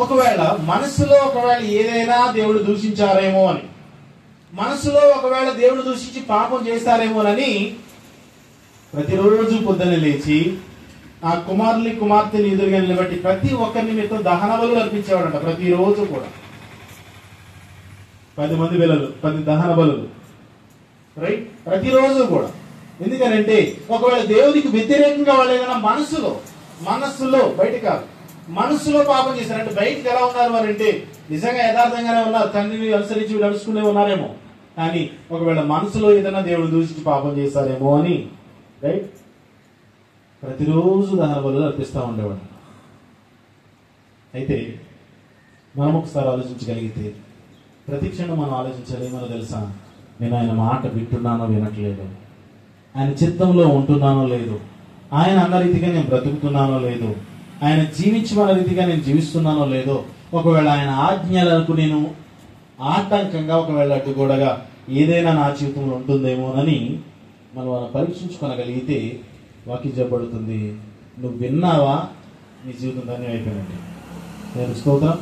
ఒకవేళ మనసులో ఏదైనా దేవుడు దూషించారేమో అని, మనసులో ఒకవేళ దేవుడు దూషించి పాపం చేస్తారేమోనని ప్రతిరోజు పొద్దున్న లేచి ఆ కుమార్తెని ఎదురుగా నిలబెట్టి ప్రతి ఒక్కరి నిమిత్తం దహన బలులు అర్పించేవాడంట. ప్రతిరోజు కూడా 10 మంది పిల్లలు 10 దహన బలులు, రైట్? ప్రతిరోజు కూడా. ఎందుకనంటే ఒకవేళ దేవునికి వ్యతిరేకంగా వాళ్ళు ఏదైనా మనస్సులో బయట కాదు, మనస్సులో పాపం చేశారంటే బయటకు ఎలా ఉన్నారు అని అంటే నిజంగా యథార్థంగానే ఉన్నారు, తండ్రిని అనుసరించి నడుచుకునే ఉన్నారేమో, కానీ ఒకవేళ మనసులో ఏదైనా దేవుడు దూషించి పాపం చేశారేమో అని, రైట్, ప్రతిరోజు దహన బలులు అర్పిస్తూ ఉండేవాడు. అయితే మనం ఒకసారి ఆలోచించగలిగితే ప్రతి క్షణం మనం ఆలోచించాలి, ఏమో తెలుసా, నేను ఆయన మాట వింటున్నానో వినట్లేదు, ఆయన చిత్తంలో ఉంటున్నానో లేదు, ఆయన అన్న రీతిగా నేను బ్రతుకుతున్నానో లేదు, ఆయన జీవించమన్న రీతిగా నేను జీవిస్తున్నానో లేదో, ఒకవేళ ఆయన ఆజ్ఞలకు నేను ఆటంకంగా ఒకవేళ అడ్డుగోడగా ఏదైనా నా జీవితంలో ఉంటుందేమోనని మనం పరీక్షించుకోగలిగితే వాక్యం చెప్పబడుతుంది, నువ్వు విన్నావా, నీ జీవితం ధన్యం అయిపోయినట్టు. నేను స్తోత్రం.